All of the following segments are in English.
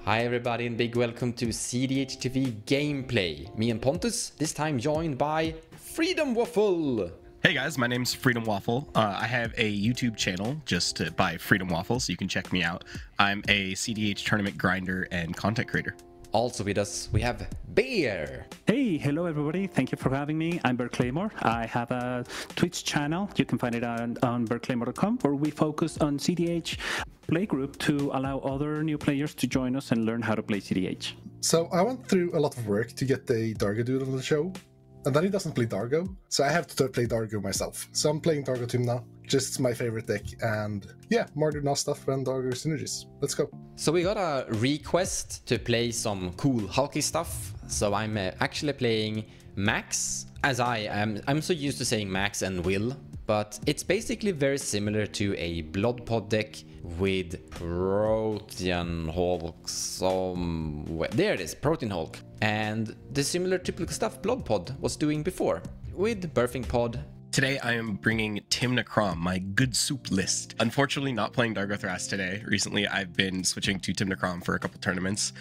Hi everybody and big welcome to CDH TV Gameplay. Me and Pontus, this time joined by Freedom Waffle. Hey guys, my name's Freedom Waffle. I have a YouTube channel just by Freedom Waffle, so you can check me out. I'm a CDH tournament grinder and content creator. Also with us, we have Bear. Hey, hello everybody. Thank you for having me. I'm Bear Claymore. I have a Twitch channel. You can find it on bearclaymore.com, where we focus on CDH playgroup to allow other new players to join us and learn how to play CDH. So I went through a lot of work to get the Dargo dude on the show, and then he doesn't play Dargo, so I have to play Dargo myself. So I'm playing Dargo Tymna, just my favorite deck, and yeah, Mardu stuff and Dargo synergies. Let's go. So we got a request to play some cool hulky stuff, so I'm actually playing Max, as I'm so used to saying Max and Will, but it's basically very similar to a Blood Pod deck with Protean Hulk somewhere. There it is, Protean Hulk. And the similar typical stuff Blood Pod was doing before, with Birthing Pod. Today I am bringing Tymna Kraum, my good soup list. Unfortunately not playing Dargo Thras today. Recently I've been switching to Tymna Kraum for a couple tournaments.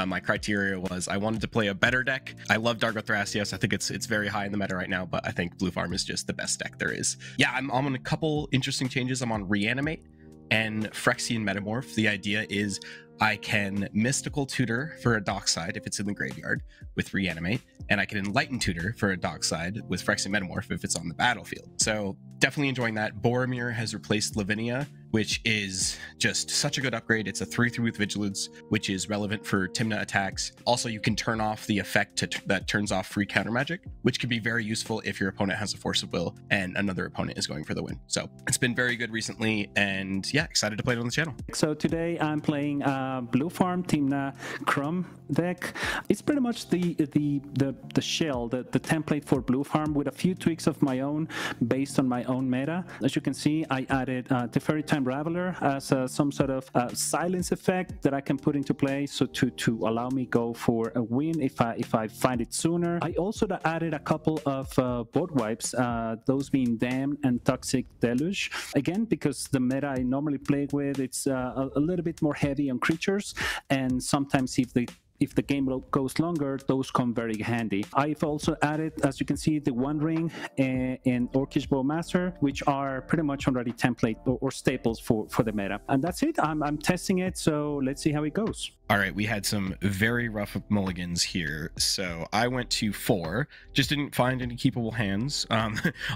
My criteria was I wanted to play a better deck. I love Dargo Thras, yes, I think it's very high in the meta right now, but I think Blue Farm is just the best deck there is. Yeah, I'm on a couple interesting changes. I'm on Reanimate and Phyrexian Metamorph. The idea is I can Mystical Tutor for a Dockside if it's in the graveyard with Reanimate, and I can Enlighten Tutor for a Dockside with Phyrexian Metamorph if it's on the battlefield. So definitely enjoying that. Boromir has replaced Lavinia, which is just such a good upgrade. It's a 3/3 with Vigilance, which is relevant for Tymna attacks. Also, you can turn off the effect that turns off free counter magic, which can be very useful if your opponent has a Force of Will and another opponent is going for the win. So it's been very good recently, and yeah, excited to play it on the channel. So today I'm playing Blue Farm Tymna Kraum deck. It's pretty much the shell, the template for Blue Farm, with a few tweaks of my own based on my own meta. As you can see, I added Teferi Time Raveler as some sort of silence effect that I can put into play, so to allow me go for a win if I find it sooner. I also added a couple of board wipes, those being Dam and Toxic Deluge. Again, because the meta I normally play with, it's a little bit more heavy on creatures, and sometimes if the game goes longer, those come very handy. I've also added, as you can see, the One Ring and Orcish Bowmaster, which are pretty much already template or staples for the meta. And that's it. I'm testing it, so let's see how it goes. All right, we had some very rough mulligans here. So I went to 4, just didn't find any keepable hands.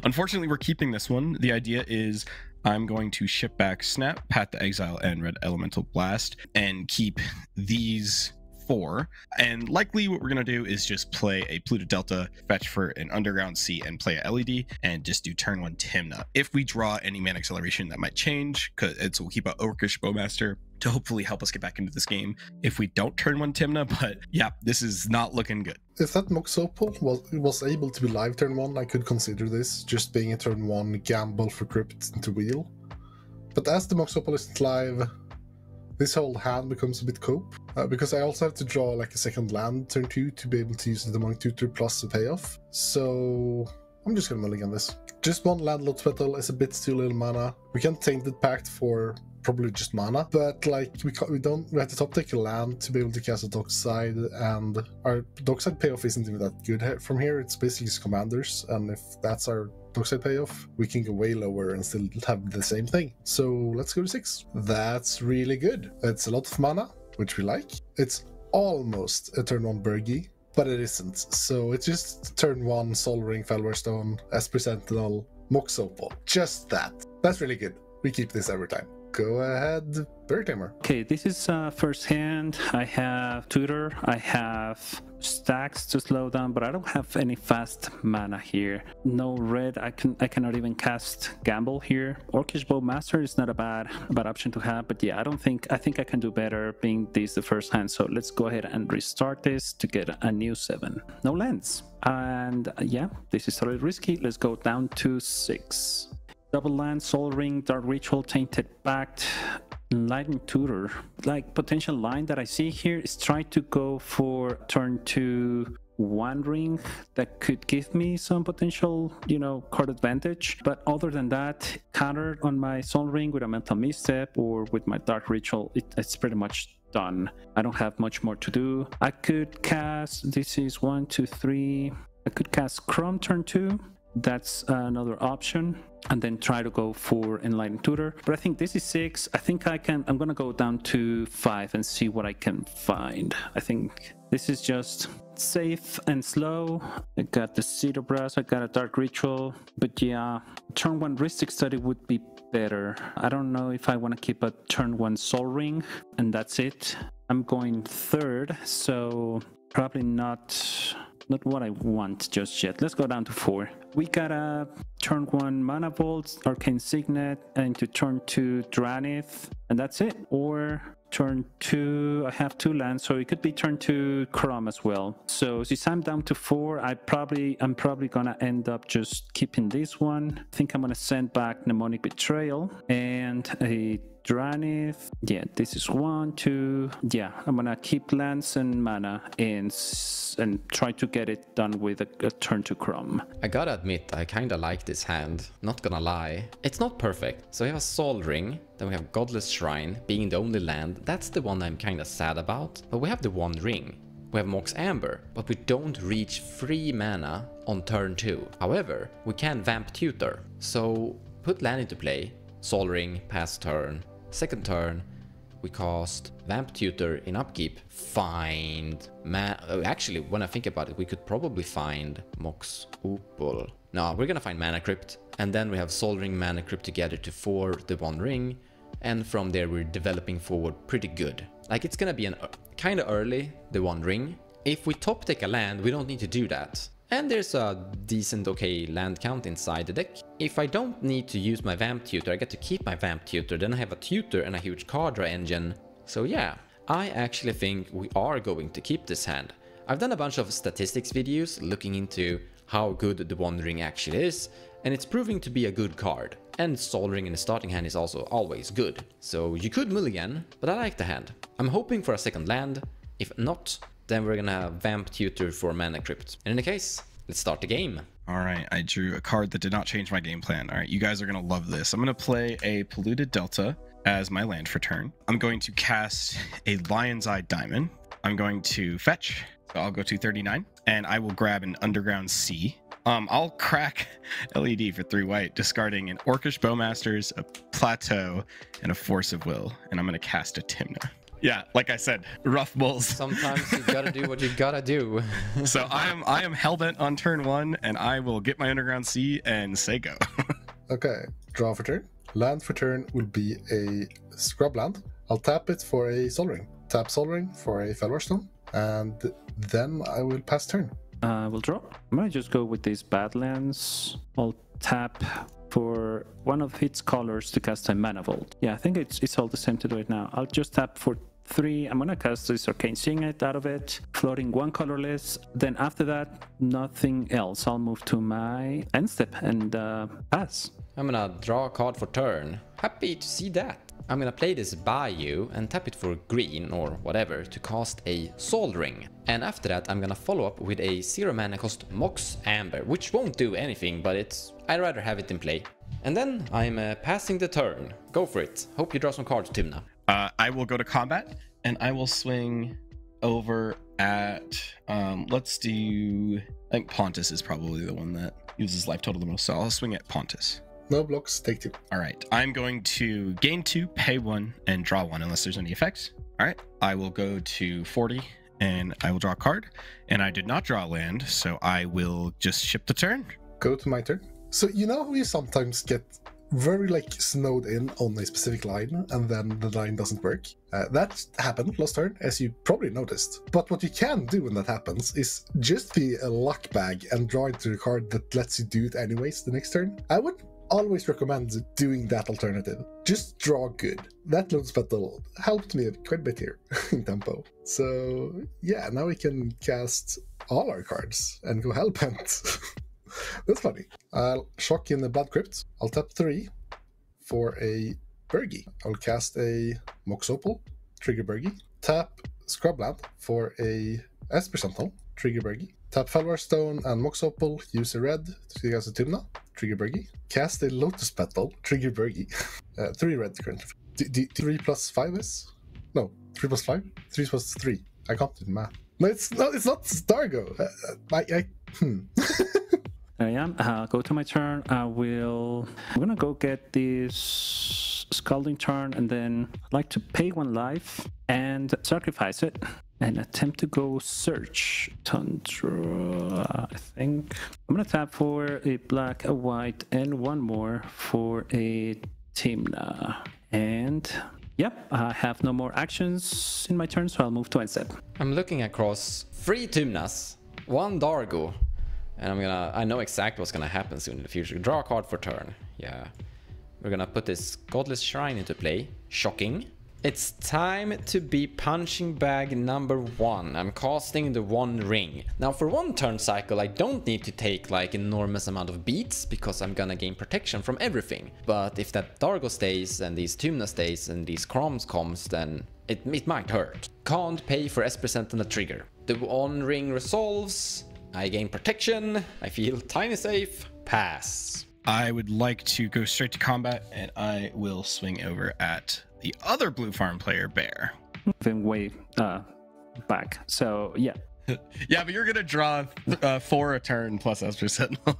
Unfortunately, we're keeping this one. The idea is I'm going to ship back Snap, Path to Exile, and Red Elemental Blast, and keep these 4, and likely what we're going to do is just play a Pluto Delta, fetch for an Underground Sea, and play a LED, and just do turn 1 Tymna. If we draw any mana acceleration, that might change, because we'll keep an Orcish Bowmaster to hopefully help us get back into this game if we don't turn 1 Tymna, but yeah, this is not looking good. If that Mox Opal was able to be live turn 1, I could consider this just being a turn 1 gamble for Crypt into Wheel. But as the Mox Opal isn't live, this whole hand becomes a bit cope, because I also have to draw like a second land turn 2 to be able to use the Demonic Tutor plus the payoff. So I'm just gonna mulligan this. Just one Landlord's Petal is a bit too little mana. We can Tainted Pact for probably just mana, but like we have to top take a land to be able to cast a Dockside, and our Dockside payoff isn't even that good from here. It's basically just commanders, and if that's our Dockside payoff, we can go way lower and still have the same thing. So let's go to 6. That's really good. It's a lot of mana, which we like. It's almost a turn 1 Burgi, but it isn't. So it's just turn 1 Sol Ring, Felwar Stone, Esper Sentinel, Mox Opal. Just that. That's really good. We keep this every time. Go ahead, Bear Tamer. Okay, this is first hand. I have Tutor, I have stacks to slow down, but I don't have any fast mana here. No red, I cannot even cast Gamble here. Orcish Bowmaster is not a bad option to have, but yeah, I think I can do better being this the first hand. So let's go ahead and restart this to get a new 7. No lands. And yeah, this is totally risky. Let's go down to 6. Double land, Sol Ring, Dark Ritual, Tainted Pact, Enlightened Tutor. Like, potential line that I see here is try to go for turn 2 One Ring that could give me some potential, card advantage. But other than that, counter on my Sol Ring with a Mental Misstep or with my Dark Ritual, it's pretty much done. I don't have much more to do. I could cast, this is 1, 2, 3. I could cast Crom turn 2. That's another option. And then try to go for Enlightened Tutor. But I think this is 6. I think I'm gonna go down to 5 and see what I can find. I think this is just safe and slow. I got the Cedar Brass, I got a Dark Ritual. But yeah, turn 1 Rhystic Study would be better. I don't know if I want to keep a turn 1 Sol Ring, and that's it. I'm going 3rd, so probably not what I want just yet. Let's go down to 4. We got a turn 1 Mana Vault, Arcane Signet, and to turn 2 Dranith, and that's it. Or turn 2, I have 2 lands, so it could be turn 2 Crom as well. So since I'm down to 4, I'm probably gonna end up just keeping this one. I think I'm gonna send back Mnemonic Betrayal and a Dranith. Yeah, this is 1, 2. Yeah, I'm gonna keep lands and mana and try to get it done with a turn to Crom. I gotta admit, I kinda like this hand, not gonna lie. It's not perfect. So we have a Sol Ring, then we have Godless Shrine, being the only land. That's the one I'm kinda sad about. But we have the 1 ring. We have Mox Amber, but we don't reach free mana on turn 2. However, we can Vamp Tutor. So put land into play, Sol Ring, pass turn. Second turn, we cast Vamp Tutor in upkeep, find actually, when I think about it, we could probably find Mox Opal. No, we're gonna find Mana Crypt, and then we have Sol Ring, Mana Crypt together to 4 the 1 ring, and from there we're developing forward pretty good. Like, it's gonna be an kinda early, the 1 ring. If we top deck a land, we don't need to do that. And there's a decent okay land count inside the deck. If I don't need to use my Vamp Tutor, I get to keep my Vamp Tutor, then I have a Tutor and a huge card draw engine. So yeah, I actually think we are going to keep this hand. I've done a bunch of statistics videos looking into how good the 1 ring actually is, and it's proving to be a good card. And Sol Ring in the starting hand is also always good. So you could mulligan, but I like the hand. I'm hoping for a second land. If not, then we're gonna have Vamp Tutor for Mana Crypt. In any case, let's start the game. All right, I drew a card that did not change my game plan. All right, you guys are going to love this. I'm going to play a Polluted Delta as my land for turn. I'm going to cast a Lion's Eye Diamond. I'm going to fetch, so I'll go to 39, and I will grab an Underground Sea. I'll crack LED for 3 white, discarding an Orcish Bowmasters, a Plateau, and a Force of Will, and I'm going to cast a Tymna. Yeah, like I said, rough bulls. Sometimes you gotta do what you gotta do. So I am hellbent on turn 1, and I will get my Underground Sea and say go. Okay, draw for turn. Land for turn will be a scrub land. I'll tap it for a Sol Ring. Tap Sol Ring for a Felwar Stone, and then I will pass turn. We'll draw. I'm gonna just go with these Badlands. I'll tap for one of its colors to cast a Mana Vault. Yeah, I think it's all the same to do it now. I'll just tap for 3. I'm gonna cast this Arcane Signet out of it, floating 1 colorless. Then after that, nothing else. I'll move to my end step and pass. I'm gonna draw a card for turn. Happy to see that. I'm gonna play this Bayou and tap it for green or whatever to cast a Sol Ring. And after that, I'm gonna follow up with a 0 mana cost Mox Amber, which won't do anything, but I'd rather have it in play. And then I'm passing the turn. Go for it. Hope you draw some cards, Tymna. I will go to combat, and I will swing over at, let's do, I think Pontus is probably the one that uses life total the most, so I'll swing at Pontus. No blocks, take 2. All right, I'm going to gain 2, pay 1, and draw 1 unless there's any effects. All right, I will go to 40, and I will draw a card, and I did not draw land, so I will just ship the turn. Go to my turn. So you know how you sometimes get very snowed in on a specific line and then the line doesn't work? That happened last turn, as you probably noticed. But what you can do when that happens is just be a luck bag and draw into a card that lets you do it anyways the next turn. I would always recommend doing that alternative. Just draw good. That Lotus Petal helped me quite a bit here in tempo. So yeah, now we can cast all our cards and go hellbent. That's funny. I'll shock in the Blood Crypt. I'll tap 3 for a Burgi. I'll cast a Mox Opal, trigger Burgi. Tap Scrubland for a Esper Sentinel, trigger Burgi. Tap Felwar Stone and Mox Opal, use a red to cast a Tymna, trigger Burgi. Cast a Lotus Petal, trigger Burgi. 3 red currently. 3 plus 5 is? No, 3 plus 5? 3 plus 3. I can't do the math. No, it's not Dargo. I am. Go to my turn. I'm gonna go get this Scalding Tarn, and then I'd like to pay 1 life and sacrifice it and attempt to go search Tundra. I think I'm gonna tap for a black, a white, and 1 more for a Tymna. And yep, I have no more actions in my turn, so I'll move to instead. I'm looking across 3 Tymnas, 1 Dargo, and I know exactly what's gonna happen soon in the future. Draw a card for turn. Yeah. We're gonna put this Godless Shrine into play. Shocking. It's time to be punching bag number 1. I'm casting the One Ring. Now for 1 turn cycle, I don't need to take like enormous amount of beats because I'm gonna gain protection from everything. But if that Dargo stays and these Tymna stays and these Chroms comes, then it might hurt. Can't pay for S% on the trigger. The One Ring resolves. I gain protection. I feel tiny safe. Pass. I would like to go straight to combat, and I will swing over at the other blue farm player, Bear. Moving way back. So yeah. Yeah, but you're gonna draw 4 a turn plus Esper Sentinel.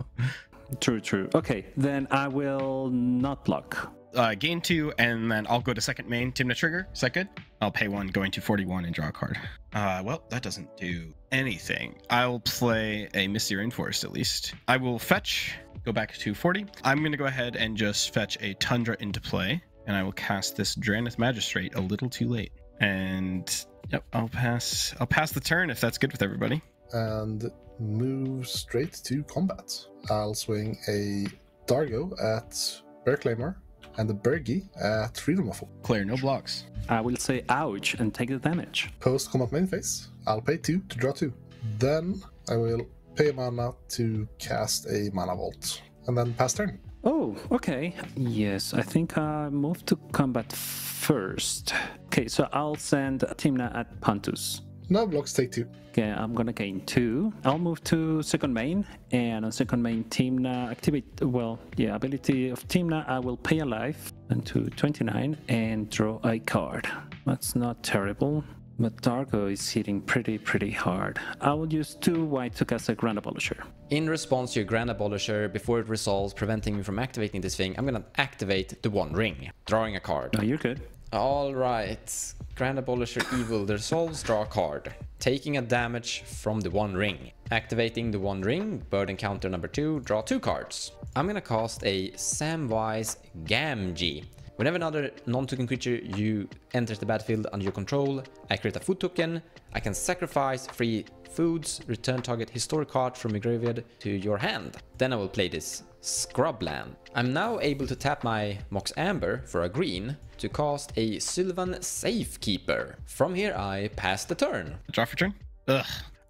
True. Okay, then I will not block. Gain 2, and then I'll go to second main, Tymna trigger. Is that good? I'll pay 1, going to 41 and draw a card. Well, that doesn't do anything. I'll play a Misty Rainforest at least. I will fetch, go back to 40. I'm going to go ahead and just fetch a Tundra into play, and I will cast this Drannith Magistrate a little too late. And yep, I'll pass the turn if that's good with everybody. And move straight to combat. I'll swing a Dargo at Bear Claymore and the Bergie at Freedom Waffle. Clear, no blocks. I will say ouch and take the damage. Post combat main phase, I'll pay 2 to draw 2. Then I will pay a mana to cast a Mana Vault, and then pass turn. Oh, okay. Yes, I think I moved to combat first. Okay, so I'll send Tymna at Pontus. No blocks, take 2. Okay, I'm gonna gain 2. I'll move to second main, and on second main, Tymna activate. Well, yeah, ability of Tymna. I will pay a life and to 29 and draw a card. That's not terrible, but Dargo is hitting pretty hard. I will use 2 white to cast a Grand Abolisher. In response to your Grand Abolisher, before it resolves, preventing me from activating this thing, I'm gonna activate the One Ring, drawing a card. Oh, you're good. Alright, Grand Abolisher Evil resolves, draw a card. Taking a damage from the One Ring. Activating the One Ring, burden counter number 2, draw 2 cards. I'm gonna cast a Samwise Gamgee. Whenever another non-token creature you enters the battlefield under your control, I create a food token. I can sacrifice 3 foods, return target historic card from your graveyard to your hand. Then I will play this Scrubland. I'm now able to tap my Mox Amber for a green to cast a Sylvan Safekeeper. From here I pass the turn. Draw for turn? Ugh.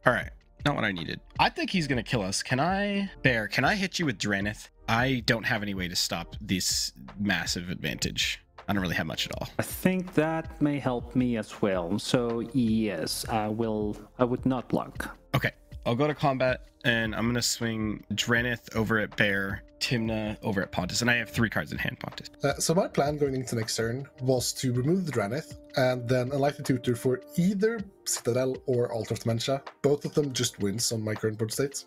Alright. Not what I needed. I think he's gonna kill us. Bear, can I hit you with Drannith? I don't have any way to stop this massive advantage. I don't really have much at all. I think that may help me as well. So yes, I would not block. Okay. I'll go to combat, and I'm gonna swing Drannith over at Bear, Tymna over at Pontus, and I have 3 cards in hand, Pontus. So my plan going into next turn was to remove the Drannith and then Unlikely Tutor for either Citadel or Altar of Dementia. Both of them just wins on my current board state.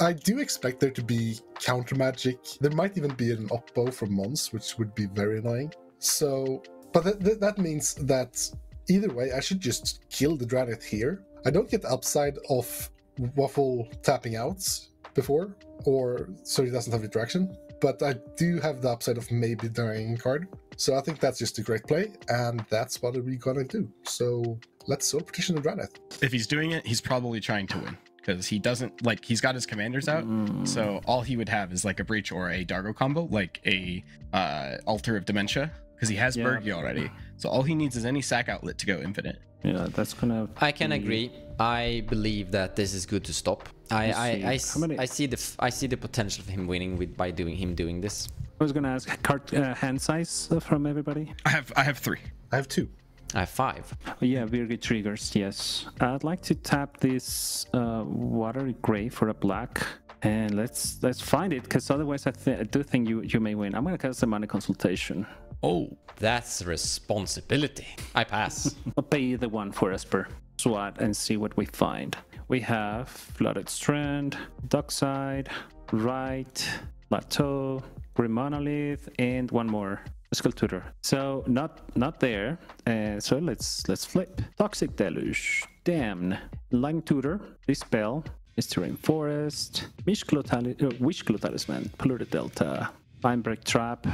I do expect there to be counter magic. There might even be an Oppo from Mons, which would be very annoying. So, but that means that either way, I should just kill the Drannith here. I don't get the upside of Waffle tapping out before, or so he doesn't have interaction, but I do have the upside of maybe dying a card. So I think that's just a great play, and that's what we're gonna do. So let's Soul Petition the Drannith. If he's doing it, he's probably trying to win, because he doesn't, like, he's got his commanders out, so all he would have is like a Breach or a Dargo combo, like a Altar of Dementia, because he has Bergie already. So all he needs is any sack outlet to go infinite. Yeah, that's gonna. I can agree. I believe that this is good to stop. I see the potential of him winning by doing this. I was gonna ask card hand size from everybody. I have 3. I have 2. I have 5. Oh, yeah, Virgi triggers. Yes, I'd like to tap this Watery Gray for a black, and let's find it, because otherwise I do think you may win. I'm gonna cast a Money Consultation. Oh, That's responsibility. I pass. I'll pay either one for Esper. SWAT and see what we find. We have Flooded Strand, Dockside, Right, Plateau, Grim Monolith, and one more. Skull Tutor. So not there. So let's flip. Toxic Deluge, Damn, Lang Tutor, Dispel, Mystery Forest, Wish Glow Talisman, Polluted Delta, Pinebreak Trap.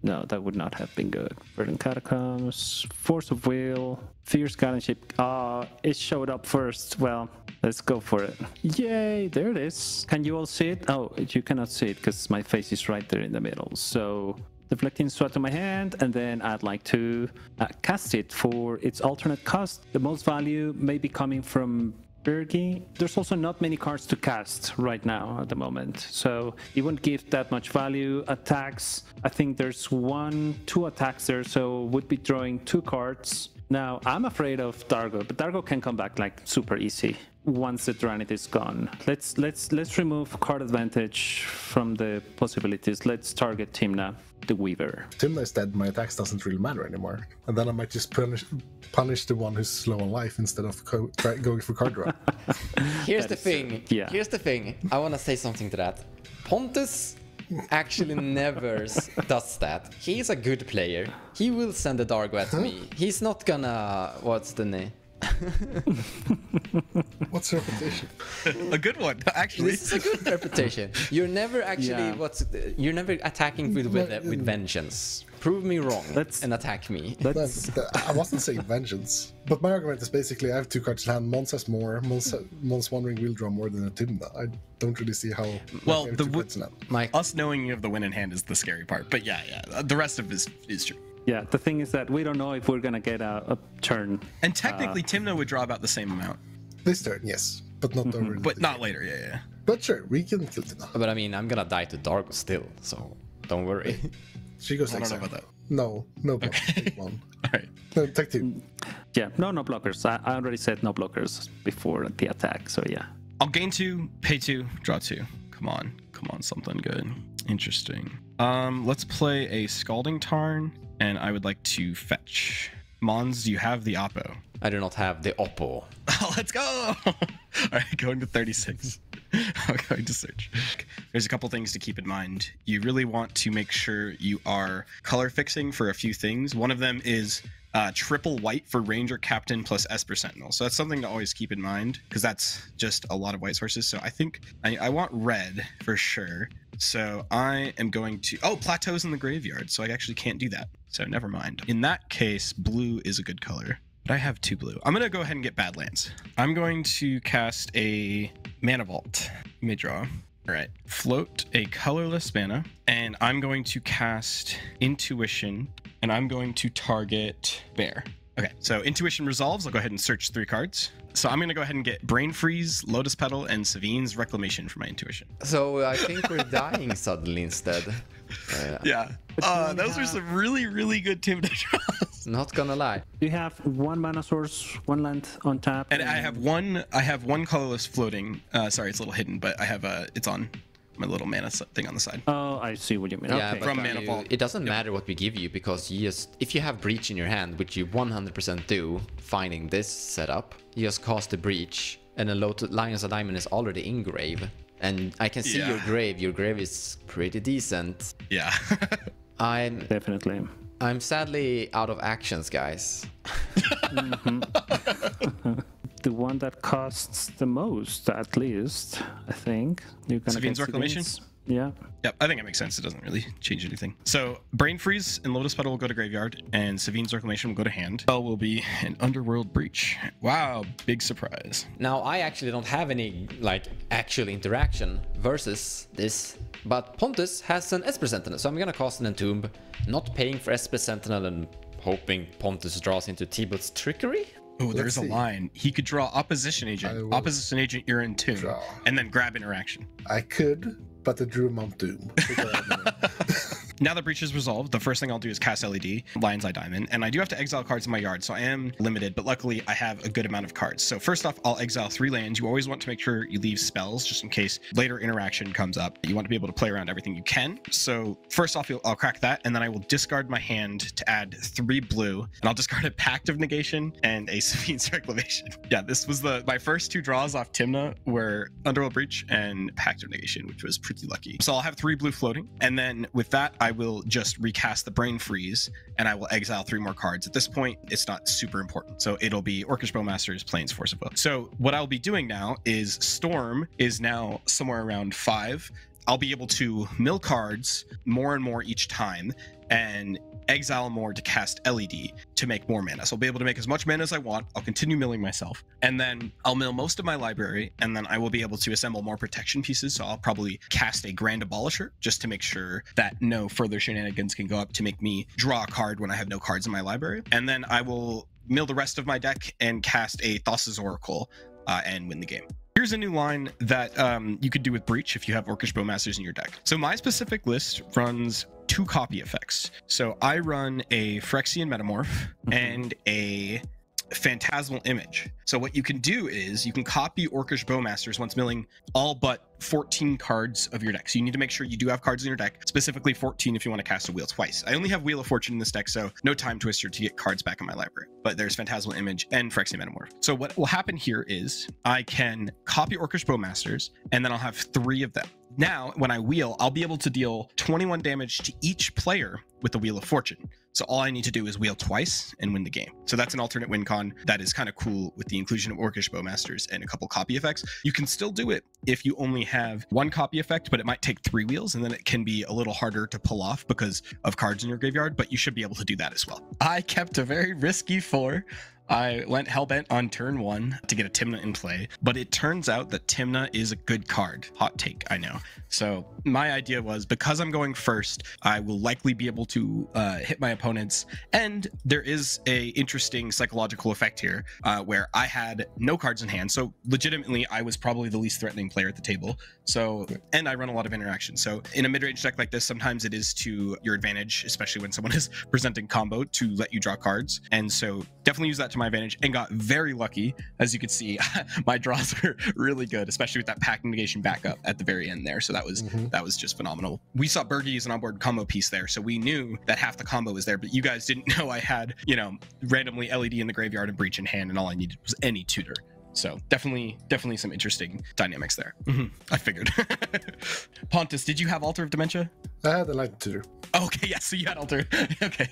No, that would not have been good. Verdant Catacombs, Force of Will, Fierce Guardianship. It showed up first. Well, let's go for it. Yay, there it is. Can you all see it? Oh, you cannot see it because my face is right there in the middle. So Deflecting Sword to my hand, and then I'd like to cast it for its alternate cost. The most value may be coming from Bergi. There's also not many cards to cast right now at the moment, so it won't give that much value. Attacks, I think there's 2 attacks there, so would be drawing 2 cards. Now, I'm afraid of Dargo, but Dargo can come back like super easy once the Draenei is gone. Let's remove card advantage from the possibilities. Let's target Tymna, the Weaver. Tymna is dead, my attacks doesn't really matter anymore. And then I might just punish the one who's slow on life instead of going for card draw. Here's the thing. yeah. Here's the thing. I want to say something to that. Pontus actually never does that. He's a good player. He will send a Dargo at me. He's not gonna... What's the name? What's your reputation? a good one, actually. This is a good reputation. You're never actually you're never attacking with vengeance. Prove me wrong and attack me. I wasn't saying vengeance, but my argument is basically I have 2 cards in hand. Mons has more. Mons Wandering will draw more than a Tymna. I don't really see how. Well, us knowing you have the win in hand is the scary part. But yeah, the rest of it is true. Yeah, the thing is that we don't know if we're gonna get a turn. And technically, Tymna would draw about the same amount. This turn, yes, but not over. But not later, yeah. But sure, we can kill Tymna. But I mean, I'm gonna die to Dargo still, so don't worry. She goes I don't know exile. about that. No block. Take one. All right. No, take 2. Yeah, no blockers. I already said no blockers before the attack, so yeah. I'll gain 2, pay 2, draw 2. Come on, something good. Interesting. Let's play a Scalding Tarn, and I would like to fetch. Mons, do you have the Oppo? I do not have the Oppo. Oh, let's go! All right, going to 36. I'm going to search. There's a couple things to keep in mind. You really want to make sure you are color fixing for a few things. One of them is triple white for Ranger Captain plus Esper Sentinel. So that's something to always keep in mind, because that's just a lot of white sources. So I think I want red for sure. So I am going to... Oh, Plateau's in the graveyard, so I actually can't do that. So never mind. In that case, blue is a good color. But I have 2 blue. I'm going to go ahead and get Badlands. I'm going to cast a Mana Vault. Let me draw. All right. Float a colorless mana, and I'm going to cast Intuition, and I'm going to target Bear. Okay, so Intuition resolves. I'll go ahead and search 3 cards. So I'm going to go ahead and get Brain Freeze, Lotus Petal, and Savine's Reclamation for my Intuition. So I think we're dying suddenly instead. Yeah. Those are some really, really good Tymna draws. Not gonna lie. You have 1 mana source, 1 land on tap. And I have one colorless floating. Sorry, it's a little hidden, but I have it's on my little mana thing on the side. Oh, I see what you mean. Yeah, Okay. but From Mana Vault. it doesn't matter what we give you, because you just, if you have Breach in your hand, which you 100% do, finding this setup, you just cast the Breach, and a Lion's Diamond is already in grave. And I can see your grave. Your grave is pretty decent. Yeah. Definitely. I'm sadly out of actions, guys. The one that costs the most, at least, I think. You're gonna Savine's get Reclamation? Savine's. Yeah. Yep, I think it makes sense. It doesn't really change anything. So Brain Freeze and Lotus Petal will go to graveyard, and Savine's Reclamation will go to hand. Spell will be an Underworld Breach. Wow, big surprise. Now, I actually don't have any, actual interaction versus this, but Pontus has an Esper Sentinel, so I'm gonna cast an Entomb, not paying for Esper Sentinel and hoping Pontus draws into T-Bot's Trickery? Oh, there's a line. He could draw Opposition Agent. Opposition Agent, you're in Tomb, and then grab interaction. I could, but I drew Mount Doom. now that Breach is resolved, the first thing I'll do is cast LED, Lion's Eye Diamond, and I do have to exile cards in my yard, so I am limited, but luckily I have a good amount of cards. So first off, I'll exile 3 lands. You always want to make sure you leave spells just in case later interaction comes up. You want to be able to play around everything you can. So first off, I'll crack that, and then I will discard my hand to add 3 blue, and I'll discard a Pact of Negation and a Safine's Reclamation. Yeah, this was my first 2 draws off Tymna were Underworld Breach and Pact of Negation, which was pretty lucky. So I'll have 3 blue floating, and then with that, I will just recast the Brain Freeze, and I will exile 3 more cards. At this point, it's not super important. So it'll be Orcish Bowmasters, Plains, Force of Will. So what I'll be doing now is Storm is now somewhere around 5. I'll be able to mill cards more and more each time and exile more to cast LED to make more mana. So I'll be able to make as much mana as I want. I'll continue milling myself, and then I'll mill most of my library, and then I will be able to assemble more protection pieces. So I'll probably cast a Grand Abolisher just to make sure that no further shenanigans can go up to make me draw a card when I have no cards in my library. And then I will mill the rest of my deck and cast a Thassa's Oracle and win the game. Here's a new line that you could do with Breach if you have Orcish Bowmasters in your deck. So my specific list runs 2 copy effects. So I run a Phyrexian Metamorph and a Phantasmal Image. So what you can do is you can copy Orcish Bowmasters once milling all but 14 cards of your deck. So you need to make sure you do have cards in your deck, specifically 14 if you want to cast a Wheel twice. I only have Wheel of Fortune in this deck, so no Time Twister to get cards back in my library. But there's Phantasmal Image and Phyrexian Metamorph. So what will happen here is I can copy Orcish Bowmasters, and then I'll have 3 of them. Now, when I wheel, I'll be able to deal 21 damage to each player with the Wheel of Fortune. So all I need to do is wheel twice and win the game. So that's an alternate win con that is kind of cool with the inclusion of Orcish Bowmasters and a couple copy effects. You can still do it if you only have 1 copy effect, but it might take 3 wheels, and then it can be a little harder to pull off because of cards in your graveyard, but you should be able to do that as well. I kept a very risky 4. I went Hellbent on turn 1 to get a Tymna in play, but it turns out that Tymna is a good card. Hot take, I know. So my idea was, because I'm going first, I will likely be able to hit my opponents, and there is a interesting psychological effect here where I had no cards in hand, so legitimately I was probably the least threatening player at the table. So, and I run a lot of interaction. So in a mid-range deck like this, sometimes it is to your advantage, especially when someone is presenting combo, to let you draw cards. And so definitely use that to my advantage, and got very lucky. As you can see, my draws are really good, especially with that Pact Negation backup at the very end there. So that was just phenomenal. We saw Birgi as an onboard combo piece there, so we knew that half the combo was there, but you guys didn't know I had, you know, randomly LED in the graveyard and Breach in hand, and all I needed was any tutor. So definitely some interesting dynamics there. I figured. Pontus, did you have Altar of Dementia? I had a light tutor. Okay, yeah, so you had Altar. Okay.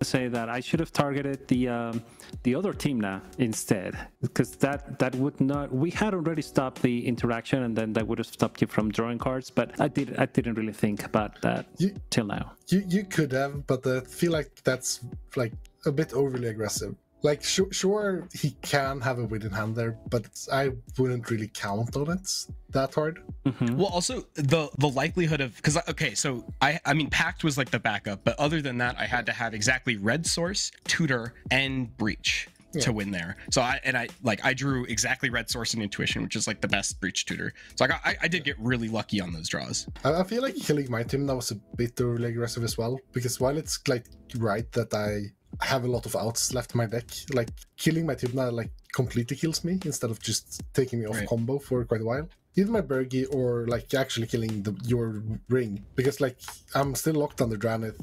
Say that I should have targeted the other Tymna instead, because that would not. We had already stopped the interaction, and then that would have stopped you from drawing cards. But I didn't really think about that till now. You could have, but I feel like that's like a bit overly aggressive. Like, sure, he can have a win in hand there, but I wouldn't really count on it that hard. Well, also the likelihood of, because okay, so I mean Pact was like the backup, but other than that, I had to have exactly Red Source, Tutor, and Breach to win there. So I drew exactly Red Source and Intuition, which is like the best Breach tutor. So I did get really lucky on those draws. I feel like killing my team that was a bit overly aggressive as well, because while it's like right that I have a lot of outs left in my deck, like killing my Tymna like completely kills me instead of just taking me off combo for quite a while. Either my Birgi or like actually killing your ring, because like I'm still locked under Dranith.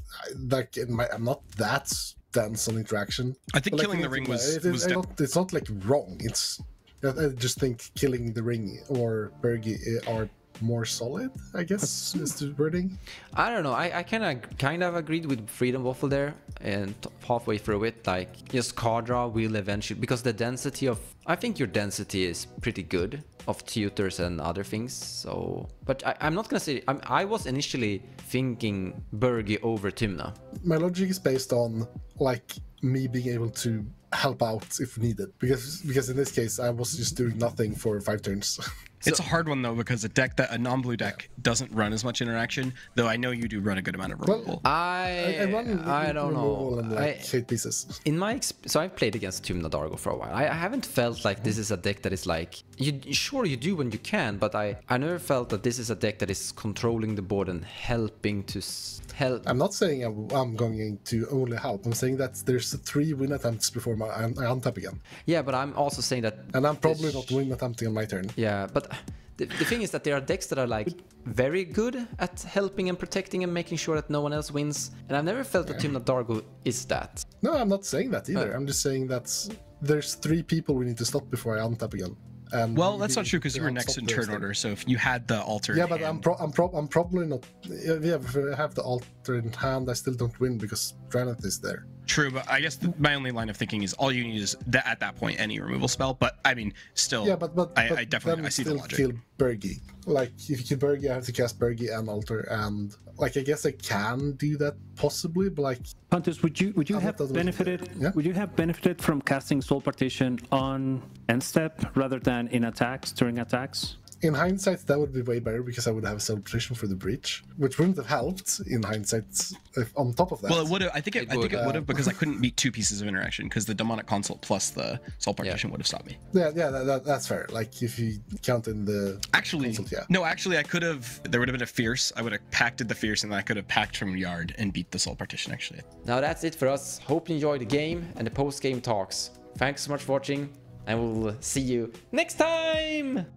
Like I'm not that dense on interaction. I think killing the ring it's not like wrong. It's I just think killing the ring or Birgi are more solid, I guess, is the wording. I don't know. I kind of agreed with Freedom Waffle there, and halfway through it, like just card draw will eventually, because the density of, I think your density is pretty good of tutors and other things. So, but I'm not gonna say I was initially thinking Birgi over Tymna. My logic is based on like me being able to help out if needed, because in this case I was just doing nothing for 5 turns. It's a hard one though, because a non-blue deck doesn't run as much interaction. Though I know you do run a good amount of removal. I don't know. And like 8 pieces. In my so I've played against Tymna Dargo for a while. I haven't felt like this is a deck that is like sure you do when you can, but I never felt that this is a deck that is controlling the board and helping to help. I'm not saying I'm going to only help. I'm saying that there's 3 win attempts before I untap again. Yeah, but I'm also saying that. And I'm probably not win attempting on my turn. Yeah, but the thing is that there are decks that are like very good at helping and protecting and making sure that no one else wins. And I've never felt that Tymna Dargo is that. No, I'm not saying that either. I'm just saying that there's 3 people we need to stop before I untap again. And well, that's not true because you were next in turn order. So if you had the altar, yeah, but I'm probably not. Yeah, if I have the altar in hand, I still don't win because Draenith is there. True, but I guess my only line of thinking is all you need is that at that point any removal spell. But I mean, still, yeah, but I definitely see the logic. Kill Bergi. Like if you kill Bergi, I have to cast Bergi and altar, and like I guess I can do that possibly, but like. Pontus, would you have benefited? Yeah? Would you have benefited from casting Soul Partition on end step rather than in attacks during attacks? In hindsight, that would be way better because I would have Soul Partition for the breach, which wouldn't have helped in hindsight. If on top of that, well, it would have. I think it would have because I couldn't beat 2 pieces of interaction because the Demonic Consult plus the Soul Partition would have stopped me. Yeah, that's fair. Like if you count in the consult, yeah. No, actually, I could have. There would have been a Fierce. I would have pacted the Fierce, and then I could have packed from Yard and beat the Soul Partition. Actually. Now that's it for us. Hope you enjoyed the game and the post-game talks. Thanks so much for watching, and we'll see you next time.